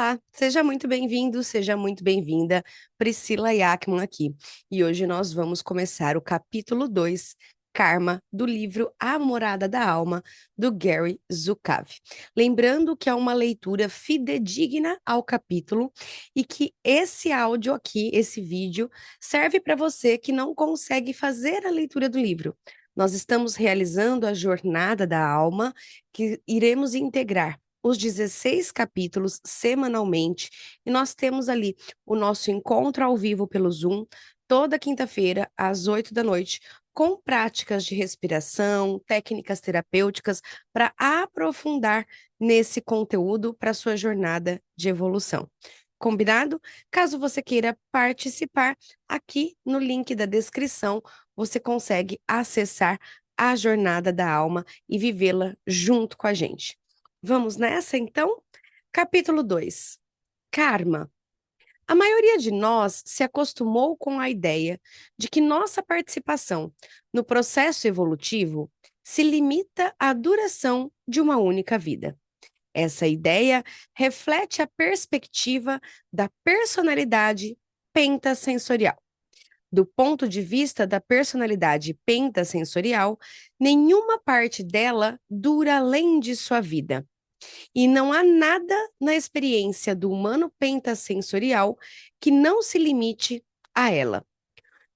Olá, seja muito bem-vindo, seja muito bem-vinda. Priscila Yackman aqui. E hoje nós vamos começar o capítulo 2, Karma, do livro A Morada da Alma, do Gary Zukav. Lembrando que é uma leitura fidedigna ao capítulo e que esse áudio aqui, esse vídeo, serve para você que não consegue fazer a leitura do livro. Nós estamos realizando a jornada da alma, que iremos integrar os 16 capítulos semanalmente, e nós temos ali o nosso encontro ao vivo pelo Zoom, toda quinta-feira, às 8 da noite, com práticas de respiração, técnicas terapêuticas, para aprofundar nesse conteúdo para sua jornada de evolução. Combinado? Caso você queira participar, aqui no link da descrição, você consegue acessar a jornada da alma e vivê-la junto com a gente. Vamos nessa, então? Capítulo 2. Karma. A maioria de nós se acostumou com a ideia de que nossa participação no processo evolutivo se limita à duração de uma única vida. Essa ideia reflete a perspectiva da personalidade pentasensorial. Do ponto de vista da personalidade pentasensorial, nenhuma parte dela dura além de sua vida. E não há nada na experiência do humano pentasensorial que não se limite a ela.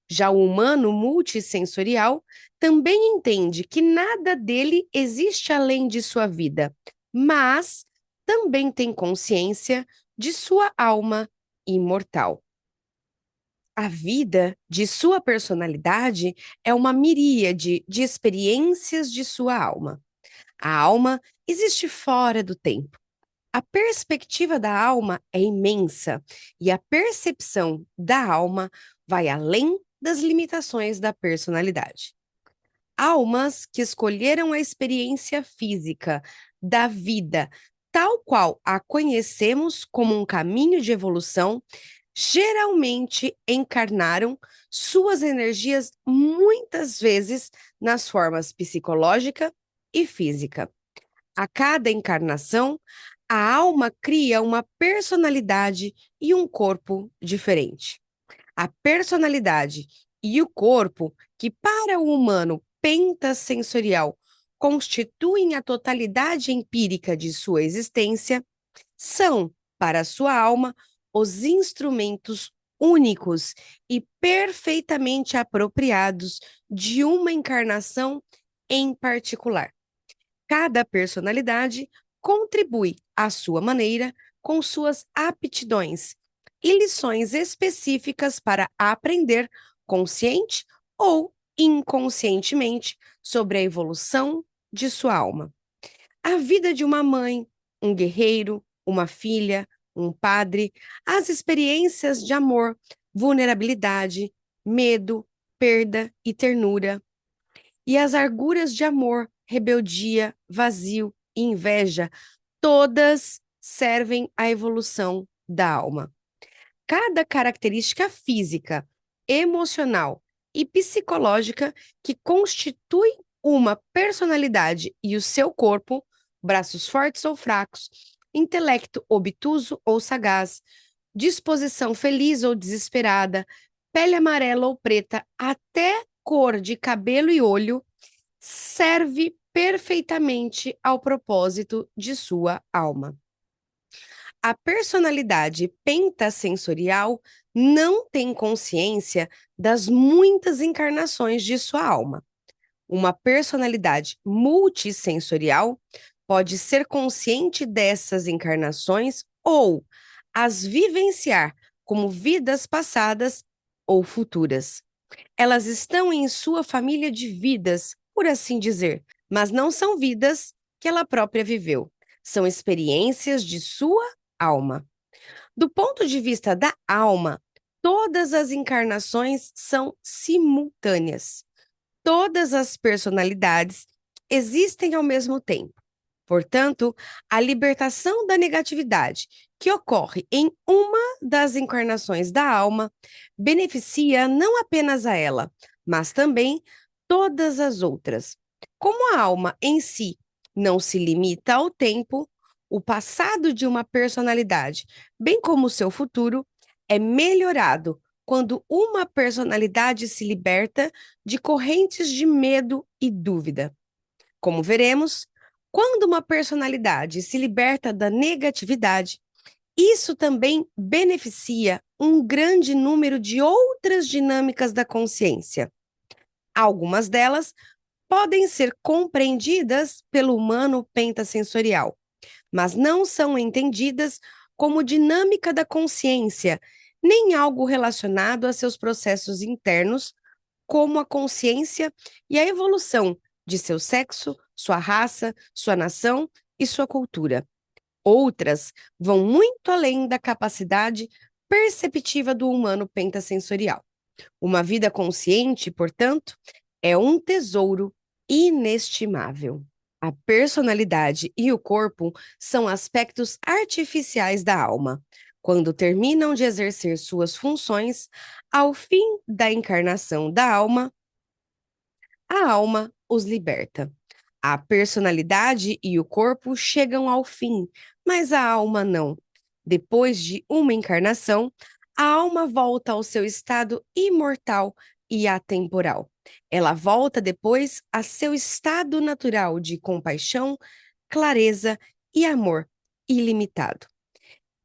Já o humano multissensorial também entende que nada dele existe além de sua vida, mas também tem consciência de sua alma imortal. A vida de sua personalidade é uma miríade de experiências de sua alma. A alma existe fora do tempo. A perspectiva da alma é imensa e a percepção da alma vai além das limitações da personalidade. Almas que escolheram a experiência física da vida, tal qual a conhecemos como um caminho de evolução, geralmente encarnaram suas energias muitas vezes nas formas psicológica e física. A cada encarnação, a alma cria uma personalidade e um corpo diferente. A personalidade e o corpo, que para o humano pentasensorial constituem a totalidade empírica de sua existência, são, para a sua alma, os instrumentos únicos e perfeitamente apropriados de uma encarnação em particular. Cada personalidade contribui à sua maneira com suas aptidões e lições específicas para aprender consciente ou inconscientemente sobre a evolução de sua alma. A vida de uma mãe, um guerreiro, uma filha, um padre, as experiências de amor, vulnerabilidade, medo, perda e ternura, e as arguras de amor, rebeldia, vazio e inveja, todas servem à evolução da alma. Cada característica física, emocional e psicológica que constitui uma personalidade e o seu corpo, braços fortes ou fracos, intelecto obtuso ou sagaz, disposição feliz ou desesperada, pele amarela ou preta, até cor de cabelo e olho, serve perfeitamente ao propósito de sua alma. A personalidade pentasensorial não tem consciência das muitas encarnações de sua alma. Uma personalidade multissensorial pode ser consciente dessas encarnações ou as vivenciar como vidas passadas ou futuras. Elas estão em sua família de vidas, por assim dizer, mas não são vidas que ela própria viveu. São experiências de sua alma. Do ponto de vista da alma, todas as encarnações são simultâneas. Todas as personalidades existem ao mesmo tempo. Portanto, a libertação da negatividade que ocorre em uma das encarnações da alma beneficia não apenas a ela, mas também todas as outras. Como a alma em si não se limita ao tempo, O passado de uma personalidade, bem como o seu futuro, é melhorado quando uma personalidade se liberta de correntes de medo e dúvida. Como veremos, quando uma personalidade se liberta da negatividade, isso também beneficia um grande número de outras dinâmicas da consciência. Algumas delas podem ser compreendidas pelo humano pentasensorial, mas não são entendidas como dinâmica da consciência, nem algo relacionado a seus processos internos, como a consciência e a evolução de seu sexo, sua raça, sua nação e sua cultura. Outras vão muito além da capacidade perceptiva do humano pentasensorial. Uma vida consciente, portanto, é um tesouro inestimável. A personalidade e o corpo são aspectos artificiais da alma. Quando terminam de exercer suas funções, ao fim da encarnação da alma, a alma os liberta. A personalidade e o corpo chegam ao fim, mas a alma não. Depois de uma encarnação, a alma volta ao seu estado imortal e atemporal. Ela volta depois a seu estado natural de compaixão, clareza e amor ilimitado.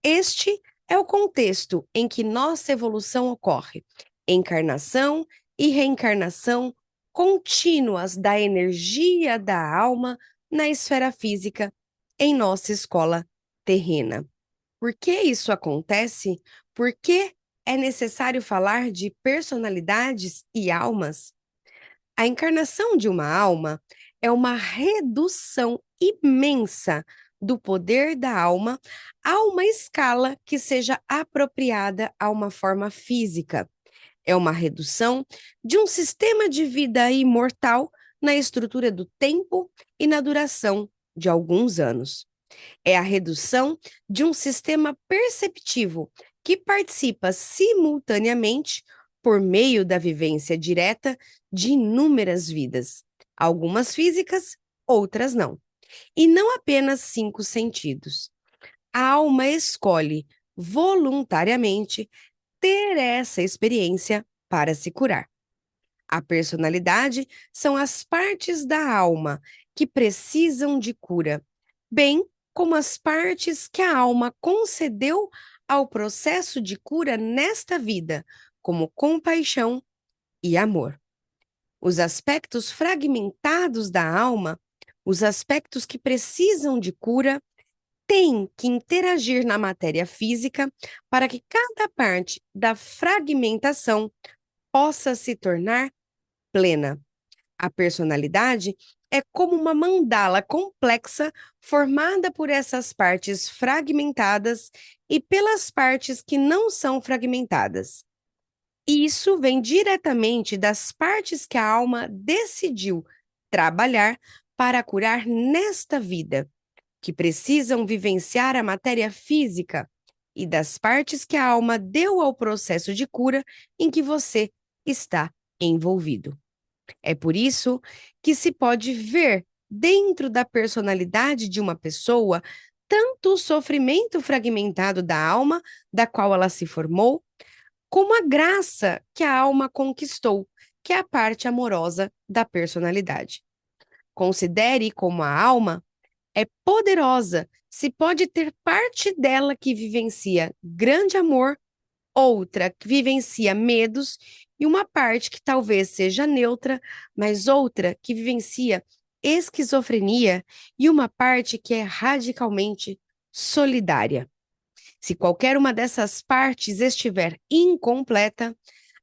Este é o contexto em que nossa evolução ocorre: encarnação e reencarnação contínuas da energia da alma na esfera física em nossa escola terrena. Por que isso acontece? Por que é necessário falar de personalidades e almas? A encarnação de uma alma é uma redução imensa do poder da alma a uma escala que seja apropriada a uma forma física. É uma redução de um sistema de vida imortal na estrutura do tempo e na duração de alguns anos. É a redução de um sistema perceptivo que participa simultaneamente, por meio da vivência direta, de inúmeras vidas, algumas físicas, outras não. E não apenas 5 sentidos. A alma escolhe voluntariamente ter essa experiência para se curar. A personalidade são as partes da alma que precisam de cura, bem como as partes que a alma concedeu ao processo de cura nesta vida, como compaixão e amor. Os aspectos fragmentados da alma, os aspectos que precisam de cura, têm que interagir na matéria física para que cada parte da fragmentação possa se tornar plena. A personalidade é como uma mandala complexa formada por essas partes fragmentadas e pelas partes que não são fragmentadas. Isso vem diretamente das partes que a alma decidiu trabalhar para curar nesta vida, que precisam vivenciar a matéria física, e das partes que a alma deu ao processo de cura em que você está envolvido. É por isso que se pode ver dentro da personalidade de uma pessoa tanto o sofrimento fragmentado da alma, da qual ela se formou, como a graça que a alma conquistou, que é a parte amorosa da personalidade. Considere como a alma é poderosa, se pode ter parte dela que vivencia grande amor, outra que vivencia medos e uma parte que talvez seja neutra, mas outra que vivencia esquizofrenia e uma parte que é radicalmente solidária. Se qualquer uma dessas partes estiver incompleta,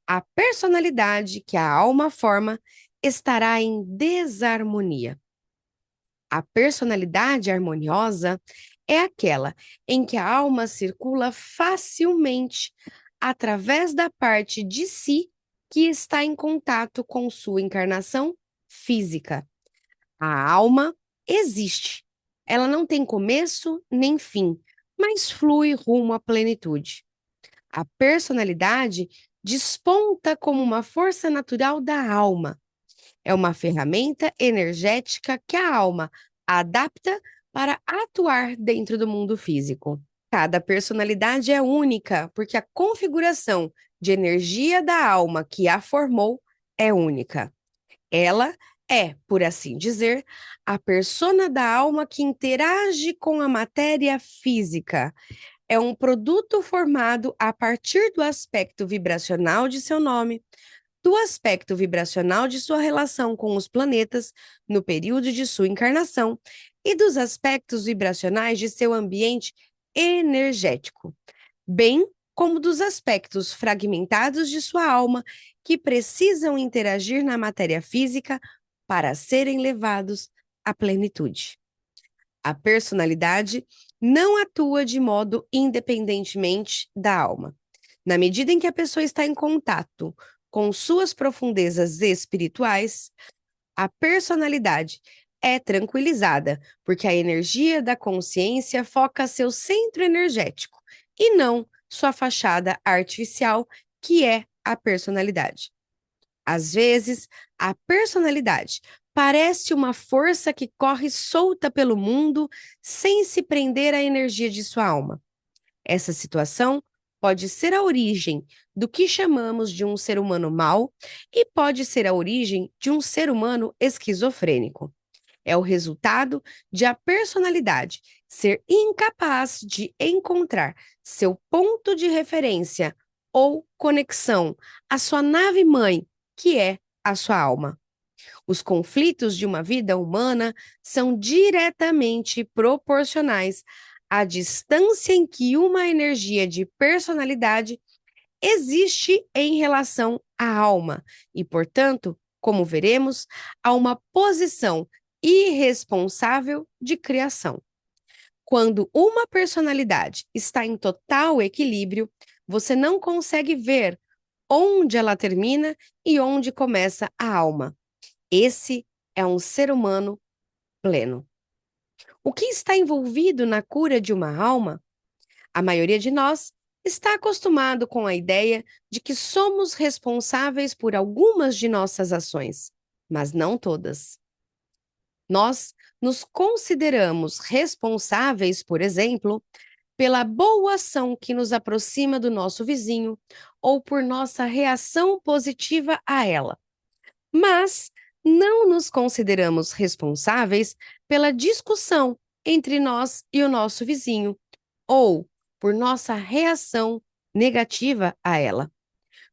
a personalidade que a alma forma estará em desarmonia. A personalidade harmoniosa é aquela em que a alma circula facilmente através da parte de si que está em contato com sua encarnação física. A alma existe. Ela não tem começo nem fim, mas flui rumo à plenitude. A personalidade desponta como uma força natural da alma. É uma ferramenta energética que a alma adapta para atuar dentro do mundo físico. Cada personalidade é única, porque a configuração de energia da alma que a formou é única. Ela é, por assim dizer, a persona da alma que interage com a matéria física. É um produto formado a partir do aspecto vibracional de seu nome, do aspecto vibracional de sua relação com os planetas no período de sua encarnação e dos aspectos vibracionais de seu ambiente energético, bem como dos aspectos fragmentados de sua alma que precisam interagir na matéria física para serem levados à plenitude. A personalidade não atua de modo independentemente da alma. Na medida em que a pessoa está em contato com suas profundezas espirituais, a personalidade é tranquilizada, porque a energia da consciência foca seu centro energético e não sua fachada artificial, que é a personalidade. Às vezes, a personalidade parece uma força que corre solta pelo mundo sem se prender à energia de sua alma. Essa situação pode ser a origem do que chamamos de um ser humano mau e pode ser a origem de um ser humano esquizofrênico. É o resultado de a personalidade ser incapaz de encontrar seu ponto de referência ou conexão à sua nave-mãe, que é a sua alma. Os conflitos de uma vida humana são diretamente proporcionais à distância em que uma energia de personalidade existe em relação à alma e, portanto, como veremos, a uma posição irresponsável de criação. Quando uma personalidade está em total equilíbrio, você não consegue ver onde ela termina e onde começa a alma. Esse é um ser humano pleno. O que está envolvido na cura de uma alma? A maioria de nós está acostumado com a ideia de que somos responsáveis por algumas de nossas ações, mas não todas. Nós nos consideramos responsáveis, por exemplo, pela boa ação que nos aproxima do nosso vizinho ou por nossa reação positiva a ela. Mas não nos consideramos responsáveis pela discussão entre nós e o nosso vizinho ou por nossa reação negativa a ela.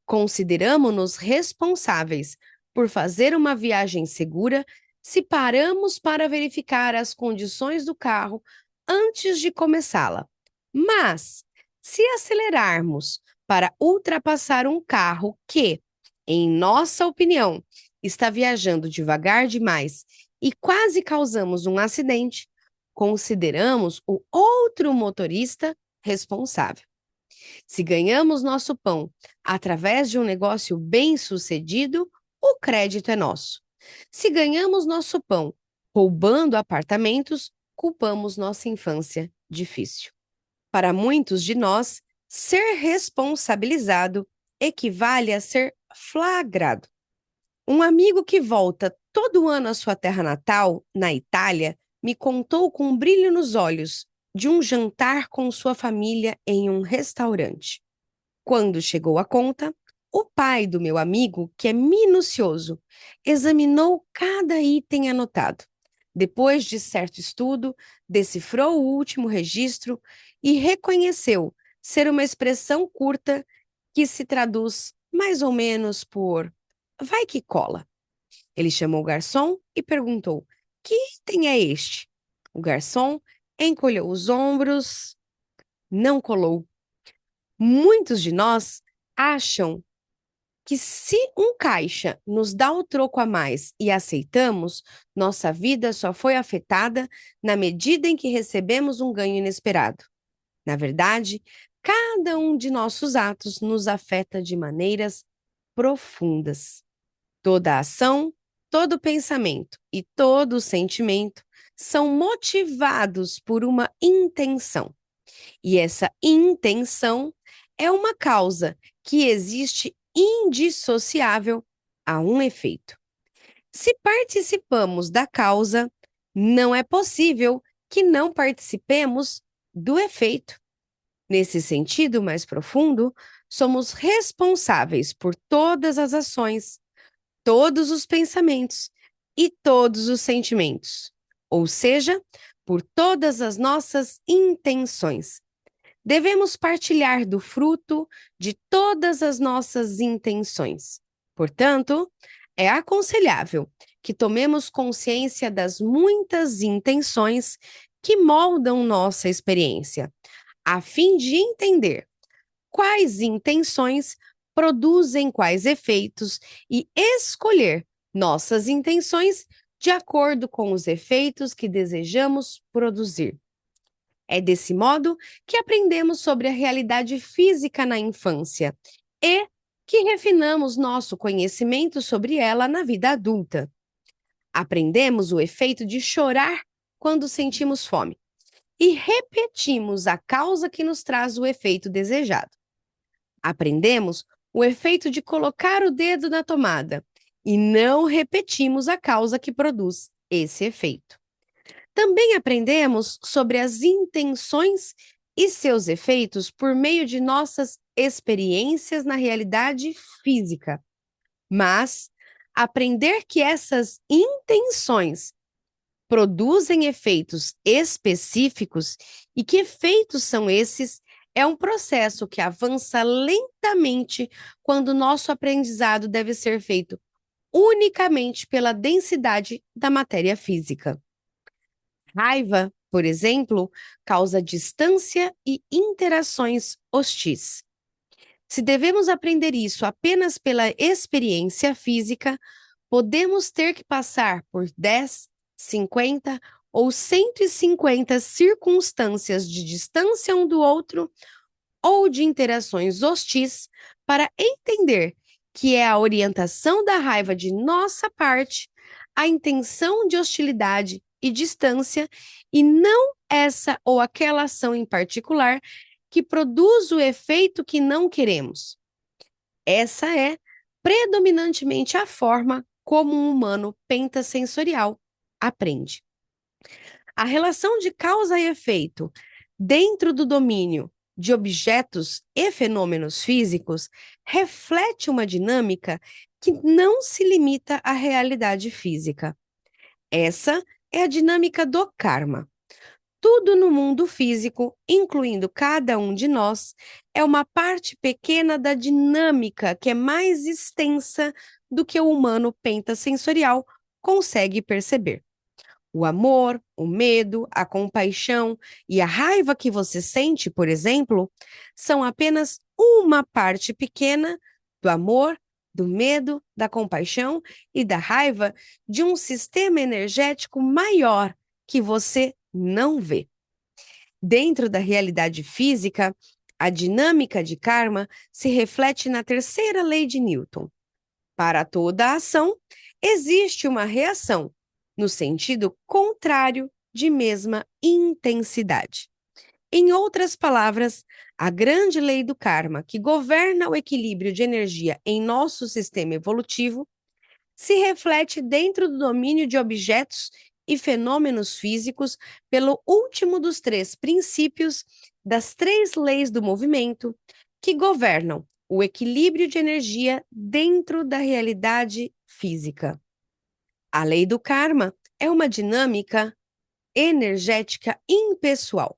Consideramos-nos responsáveis por fazer uma viagem segura se paramos para verificar as condições do carro antes de começá-la. Mas, se acelerarmos para ultrapassar um carro que, em nossa opinião, está viajando devagar demais e quase causamos um acidente, consideramos o outro motorista responsável. Se ganhamos nosso pão através de um negócio bem-sucedido, o crédito é nosso. Se ganhamos nosso pão roubando apartamentos, culpamos nossa infância difícil. Para muitos de nós, ser responsabilizado equivale a ser flagrado. Um amigo que volta todo ano à sua terra natal, na Itália, me contou com um brilho nos olhos de um jantar com sua família em um restaurante. Quando chegou a conta, o pai do meu amigo, que é minucioso, examinou cada item anotado. Depois de certo estudo, decifrou o último registro e reconheceu ser uma expressão curta que se traduz mais ou menos por vai que cola. Ele chamou o garçom e perguntou: que item é este? O garçom encolheu os ombros, não colou. Muitos de nós acham que se um caixa nos dá o troco a mais e aceitamos, nossa vida só foi afetada na medida em que recebemos um ganho inesperado. Na verdade, cada um de nossos atos nos afeta de maneiras profundas. Toda ação, todo pensamento e todo sentimento são motivados por uma intenção. E essa intenção é uma causa que existe indissociável a um efeito. Se participamos da causa, não é possível que não participemos do efeito. Nesse sentido mais profundo, somos responsáveis por todas as ações, todos os pensamentos e todos os sentimentos, ou seja, por todas as nossas intenções. Devemos partilhar do fruto de todas as nossas intenções. Portanto, é aconselhável que tomemos consciência das muitas intenções que moldam nossa experiência, a fim de entender quais intenções produzem quais efeitos e escolher nossas intenções de acordo com os efeitos que desejamos produzir. É desse modo que aprendemos sobre a realidade física na infância e que refinamos nosso conhecimento sobre ela na vida adulta. Aprendemos o efeito de chorar quando sentimos fome e repetimos a causa que nos traz o efeito desejado. Aprendemos o efeito de colocar o dedo na tomada e não repetimos a causa que produz esse efeito. Também aprendemos sobre as intenções e seus efeitos por meio de nossas experiências na realidade física. Mas aprender que essas intenções produzem efeitos específicos e que efeitos são esses é um processo que avança lentamente quando nosso aprendizado deve ser feito unicamente pela densidade da matéria física. Raiva, por exemplo, causa distância e interações hostis. Se devemos aprender isso apenas pela experiência física, podemos ter que passar por 10, 50 ou 150 circunstâncias de distância um do outro ou de interações hostis para entender que é a orientação da raiva de nossa parte, a intenção de hostilidade e distância, e não essa ou aquela ação em particular que produz o efeito que não queremos. Essa é predominantemente a forma como um humano pentasensorial aprende. A relação de causa e efeito dentro do domínio de objetos e fenômenos físicos reflete uma dinâmica que não se limita à realidade física. Essa é a dinâmica do karma. Tudo no mundo físico, incluindo cada um de nós, é uma parte pequena da dinâmica que é mais extensa do que o humano pentasensorial consegue perceber. O amor, o medo, a compaixão e a raiva que você sente, por exemplo, são apenas uma parte pequena do amor, do medo, da compaixão e da raiva de um sistema energético maior que você não vê. Dentro da realidade física, a dinâmica de karma se reflete na terceira lei de Newton. Para toda ação, existe uma reação, no sentido contrário de mesma intensidade. Em outras palavras, a grande lei do karma, que governa o equilíbrio de energia em nosso sistema evolutivo, se reflete dentro do domínio de objetos e fenômenos físicos pelo último dos três princípios das três leis do movimento que governam o equilíbrio de energia dentro da realidade física. A lei do karma é uma dinâmica energética impessoal.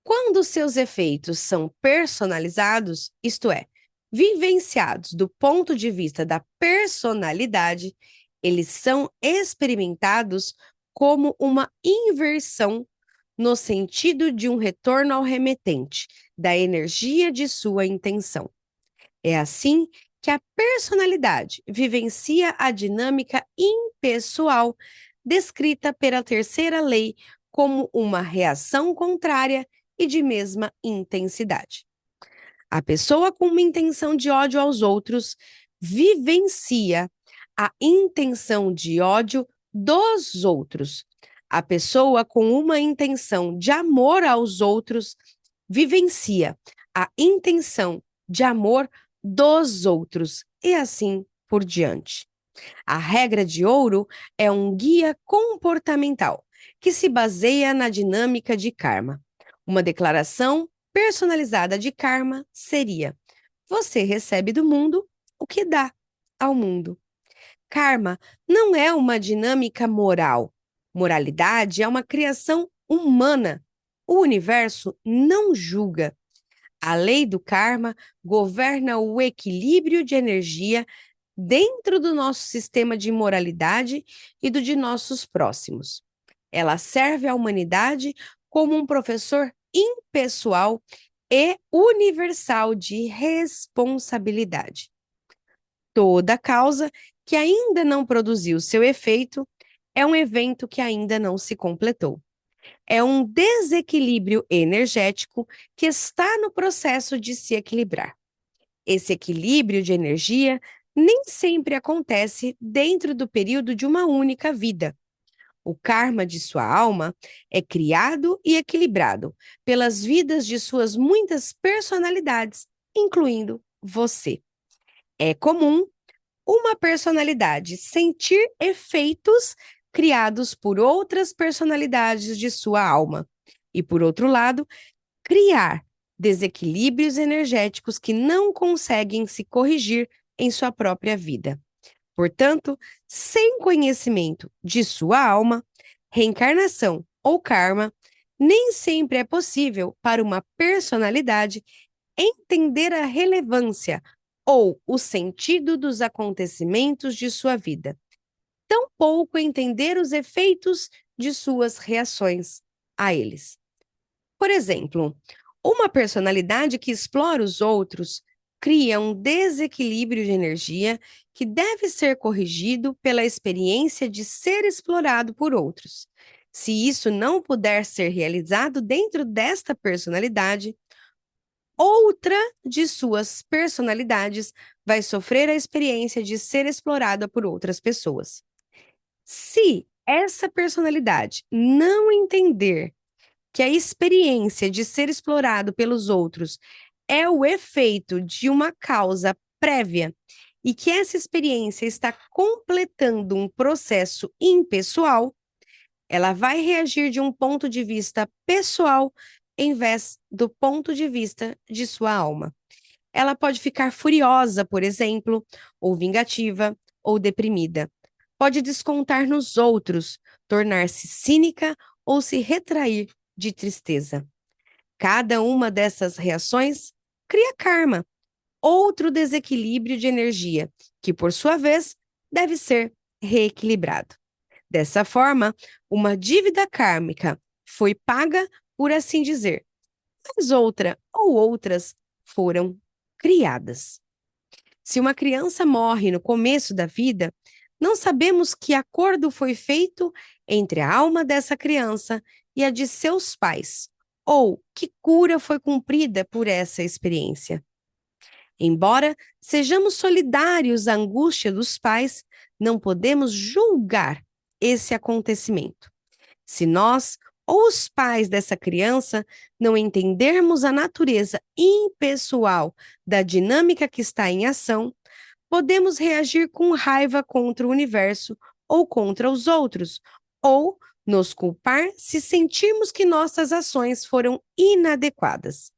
Quando seus efeitos são personalizados, isto é, vivenciados do ponto de vista da personalidade, eles são experimentados como uma inversão no sentido de um retorno ao remetente da energia de sua intenção. É assim que a personalidade vivencia a dinâmica impessoal descrita pela terceira lei como uma reação contrária e de mesma intensidade. A pessoa com uma intenção de ódio aos outros vivencia a intenção de ódio dos outros. A pessoa com uma intenção de amor aos outros vivencia a intenção de amor dos outros e assim por diante. A regra de ouro é um guia comportamental que se baseia na dinâmica de karma. Uma declaração personalizada de karma seria: você recebe do mundo o que dá ao mundo. Karma não é uma dinâmica moral. Moralidade é uma criação humana. O universo não julga. A lei do karma governa o equilíbrio de energia dentro do nosso sistema de moralidade e do de nossos próximos. Ela serve à humanidade como um professor impessoal e universal de responsabilidade. Toda causa que ainda não produziu seu efeito é um evento que ainda não se completou. É um desequilíbrio energético que está no processo de se equilibrar. Esse equilíbrio de energia nem sempre acontece dentro do período de uma única vida. O karma de sua alma é criado e equilibrado pelas vidas de suas muitas personalidades, incluindo você. É comum uma personalidade sentir efeitos criados por outras personalidades de sua alma. E, por outro lado, criar desequilíbrios energéticos que não conseguem se corrigir em sua própria vida. Portanto, sem conhecimento de sua alma, reencarnação ou karma, nem sempre é possível para uma personalidade entender a relevância ou o sentido dos acontecimentos de sua vida, tampouco entender os efeitos de suas reações a eles. Por exemplo, uma personalidade que explora os outros cria um desequilíbrio de energia que deve ser corrigido pela experiência de ser explorado por outros. Se isso não puder ser realizado dentro desta personalidade, outra de suas personalidades vai sofrer a experiência de ser explorada por outras pessoas. Se essa personalidade não entender que a experiência de ser explorado pelos outros é o efeito de uma causa prévia e que essa experiência está completando um processo impessoal, ela vai reagir de um ponto de vista pessoal em vez do ponto de vista de sua alma. Ela pode ficar furiosa, por exemplo, ou vingativa, ou deprimida. Pode descontar nos outros, tornar-se cínica ou se retrair de tristeza. Cada uma dessas reações cria karma, outro desequilíbrio de energia, que, por sua vez, deve ser reequilibrado. Dessa forma, uma dívida kármica foi paga, por assim dizer, mas outra ou outras foram criadas. Se uma criança morre no começo da vida, não sabemos que acordo foi feito entre a alma dessa criança e a de seus pais, ou que cura foi cumprida por essa experiência. Embora sejamos solidários à angústia dos pais, não podemos julgar esse acontecimento. Se nós ou os pais dessa criança não entendermos a natureza impessoal da dinâmica que está em ação, podemos reagir com raiva contra o universo ou contra os outros, ou nos culpar se sentirmos que nossas ações foram inadequadas.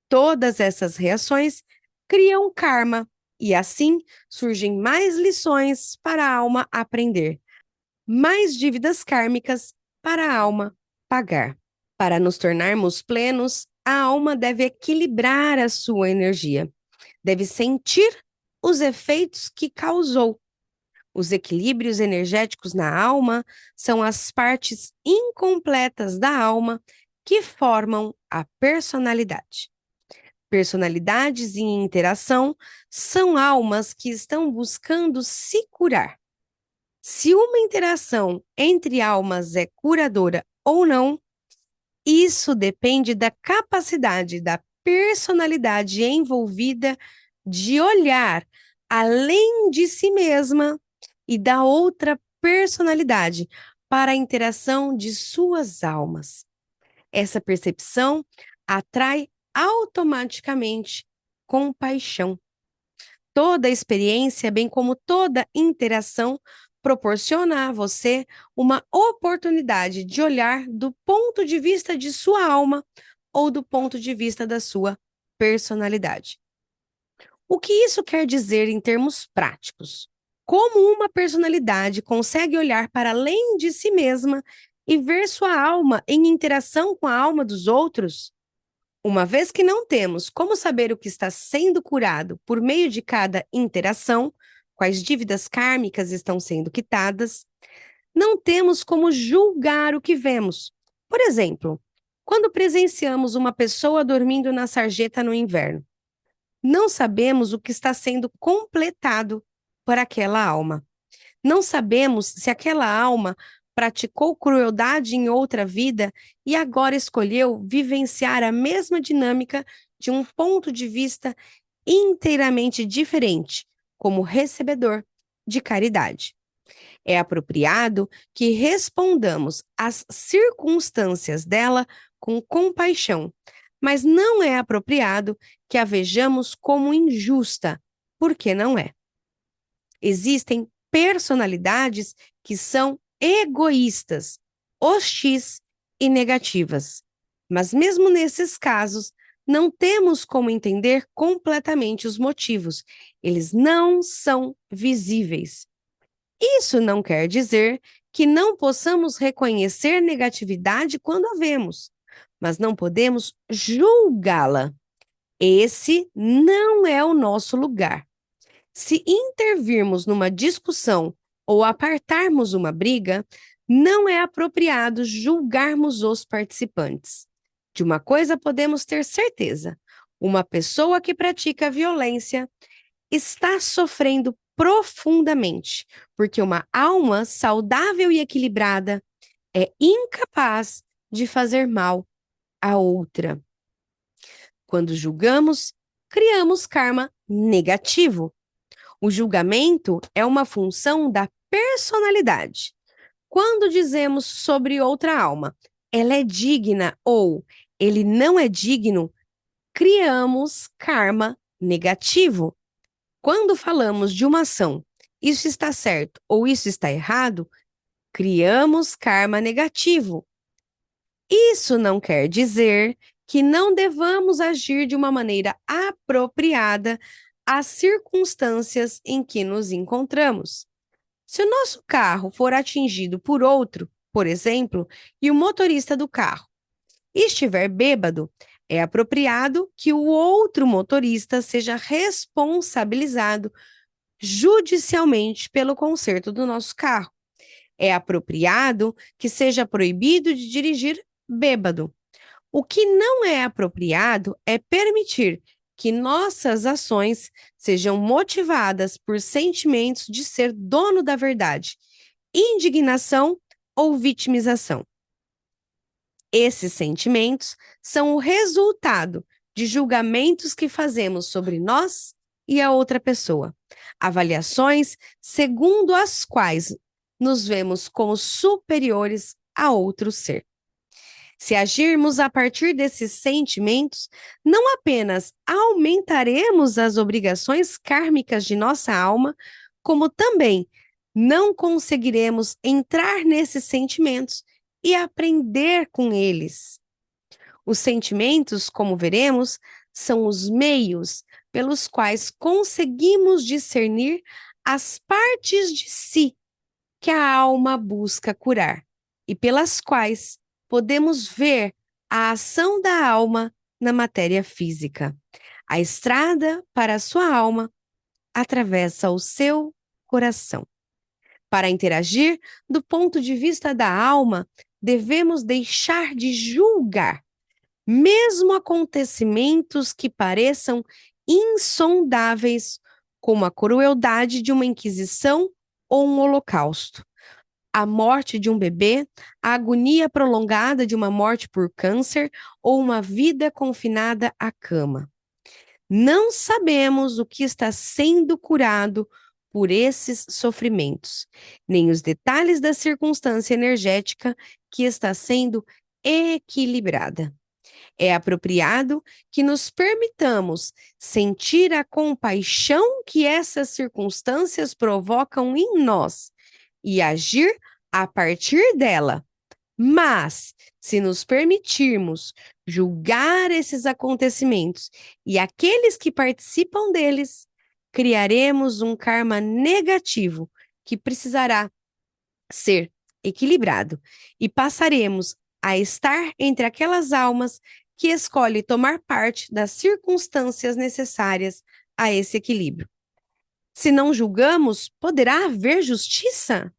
Todas essas reações criam karma e assim surgem mais lições para a alma aprender, mais dívidas kármicas para a alma pagar. Para nos tornarmos plenos, a alma deve equilibrar a sua energia, deve sentir os efeitos que causou. Os equilíbrios energéticos na alma são as partes incompletas da alma que formam a personalidade. Personalidades em interação são almas que estão buscando se curar. Se uma interação entre almas é curadora ou não, isso depende da capacidade da personalidade envolvida de olhar além de si mesma e da outra personalidade para a interação de suas almas. Essa percepção atrai automaticamente compaixão. Toda experiência, bem como toda interação, proporciona a você uma oportunidade de olhar do ponto de vista de sua alma ou do ponto de vista da sua personalidade. O que isso quer dizer em termos práticos? Como uma personalidade consegue olhar para além de si mesma e ver sua alma em interação com a alma dos outros? Uma vez que não temos como saber o que está sendo curado por meio de cada interação, quais dívidas kármicas estão sendo quitadas, não temos como julgar o que vemos. Por exemplo, quando presenciamos uma pessoa dormindo na sarjeta no inverno, não sabemos o que está sendo completado por aquela alma. Não sabemos se aquela alma praticou crueldade em outra vida e agora escolheu vivenciar a mesma dinâmica de um ponto de vista inteiramente diferente, como recebedor de caridade. É apropriado que respondamos às circunstâncias dela com compaixão, mas não é apropriado que a vejamos como injusta, porque não é. Existem personalidades que são egoístas, hostis e negativas. Mas mesmo nesses casos, não temos como entender completamente os motivos. Eles não são visíveis. Isso não quer dizer que não possamos reconhecer negatividade quando a vemos, mas não podemos julgá-la. Esse não é o nosso lugar. Se intervirmos numa discussão ou apartarmos uma briga, não é apropriado julgarmos os participantes. De uma coisa podemos ter certeza: uma pessoa que pratica violência está sofrendo profundamente, porque uma alma saudável e equilibrada é incapaz de fazer mal a outra. Quando julgamos, criamos karma negativo. O julgamento é uma função da personalidade. Quando dizemos sobre outra alma, ela é digna ou ele não é digno, criamos karma negativo. Quando falamos de uma ação, isso está certo ou isso está errado, criamos karma negativo. Isso não quer dizer que não devamos agir de uma maneira apropriada às circunstâncias em que nos encontramos. Se o nosso carro for atingido por outro, por exemplo, e o motorista do carro estiver bêbado, é apropriado que o outro motorista seja responsabilizado judicialmente pelo conserto do nosso carro. É apropriado que seja proibido de dirigir bêbado. O que não é apropriado é permitir que nossas ações sejam motivadas por sentimentos de ser dono da verdade, indignação ou vitimização. Esses sentimentos são o resultado de julgamentos que fazemos sobre nós e a outra pessoa, avaliações segundo as quais nos vemos como superiores a outro ser. Se agirmos a partir desses sentimentos, não apenas aumentaremos as obrigações kármicas de nossa alma, como também não conseguiremos entrar nesses sentimentos e aprender com eles. Os sentimentos, como veremos, são os meios pelos quais conseguimos discernir as partes de si que a alma busca curar e pelas quais podemos ver a ação da alma na matéria física. A estrada para a sua alma atravessa o seu coração. Para interagir do ponto de vista da alma, devemos deixar de julgar, mesmo acontecimentos que pareçam insondáveis, como a crueldade de uma inquisição ou um holocausto, a morte de um bebê, a agonia prolongada de uma morte por câncer ou uma vida confinada à cama. Não sabemos o que está sendo curado por esses sofrimentos, nem os detalhes da circunstância energética que está sendo equilibrada. É apropriado que nos permitamos sentir a compaixão que essas circunstâncias provocam em nós e agir a partir dela. Mas, se nos permitirmos julgar esses acontecimentos e aqueles que participam deles, criaremos um karma negativo que precisará ser equilibrado e passaremos a estar entre aquelas almas que escolhem tomar parte das circunstâncias necessárias a esse equilíbrio. Se não julgamos, poderá haver justiça?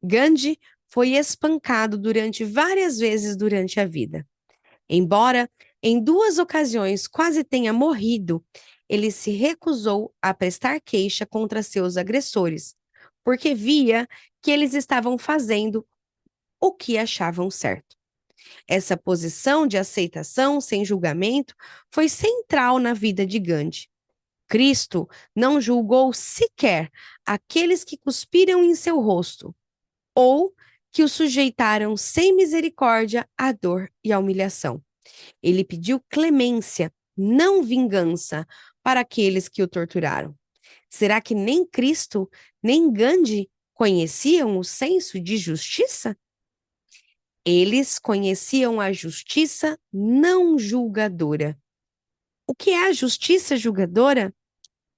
Gandhi foi espancado durante várias vezes durante a vida. Embora em 2 ocasiões quase tenha morrido, ele se recusou a prestar queixa contra seus agressores, porque via que eles estavam fazendo o que achavam certo. Essa posição de aceitação sem julgamento foi central na vida de Gandhi. Cristo não julgou sequer aqueles que cuspiram em seu rosto, ou que o sujeitaram sem misericórdia à dor e à humilhação. Ele pediu clemência, não vingança, para aqueles que o torturaram. Será que nem Cristo, nem Gandhi conheciam o senso de justiça? Eles conheciam a justiça não julgadora. O que é a justiça julgadora?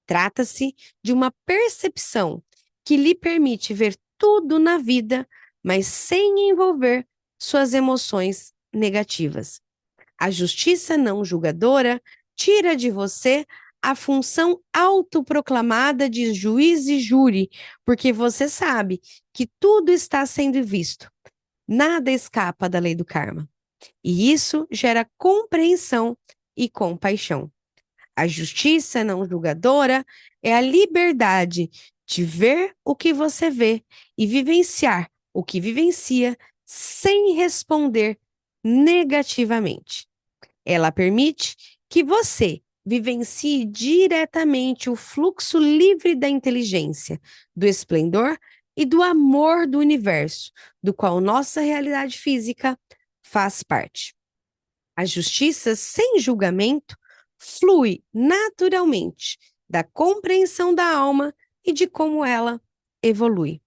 Trata-se de uma percepção que lhe permite ver tudo na vida, mas sem envolver suas emoções negativas. A justiça não julgadora tira de você a função autoproclamada de juiz e júri, porque você sabe que tudo está sendo visto. Nada escapa da lei do karma. E isso gera compreensão e compaixão. A justiça não julgadora é a liberdade de ver o que você vê e vivenciar o que vivencia sem responder negativamente. Ela permite que você vivencie diretamente o fluxo livre da inteligência, do esplendor e do amor do universo, do qual nossa realidade física faz parte. A justiça sem julgamento flui naturalmente da compreensão da alma e de como ela evolui.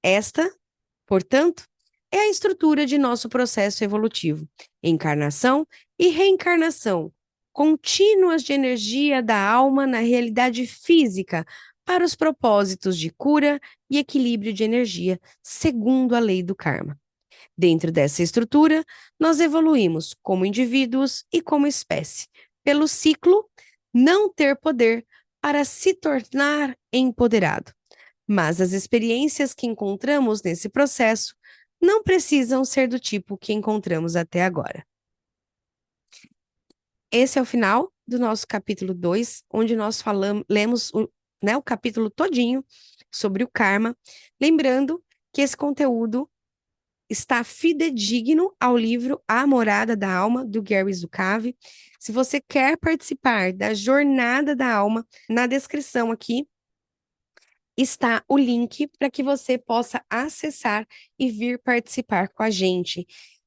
Esta, portanto, é a estrutura de nosso processo evolutivo: encarnação e reencarnação, contínuas de energia da alma na realidade física para os propósitos de cura e equilíbrio de energia, segundo a lei do karma. Dentro dessa estrutura, nós evoluímos como indivíduos e como espécie, pelo ciclo não ter poder para se tornar empoderado. Mas as experiências que encontramos nesse processo não precisam ser do tipo que encontramos até agora. Esse é o final do nosso capítulo 2, onde nós lemos o capítulo todinho sobre o karma, lembrando que esse conteúdo está fidedigno ao livro A Morada da Alma, do Gary Zukav. Se você quer participar da Jornada da Alma, na descrição aqui está o link para que você possa acessar e vir participar com a gente.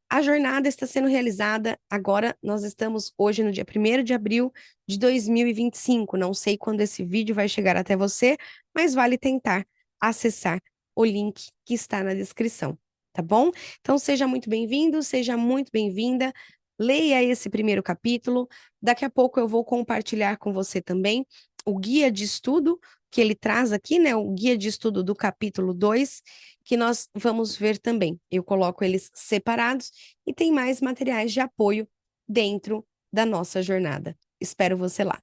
A jornada está sendo realizada agora, nós estamos hoje no dia 1º de abril de 2025. Não sei quando esse vídeo vai chegar até você, mas vale tentar acessar o link que está na descrição, tá bom? Então seja muito bem-vindo, seja muito bem-vinda. Leia esse primeiro capítulo. Daqui a pouco eu vou compartilhar com você também o guia de estudo que ele traz aqui, né? O guia de estudo do capítulo 2, que nós vamos ver também. Eu coloco eles separados e tem mais materiais de apoio dentro da nossa jornada. Espero você lá.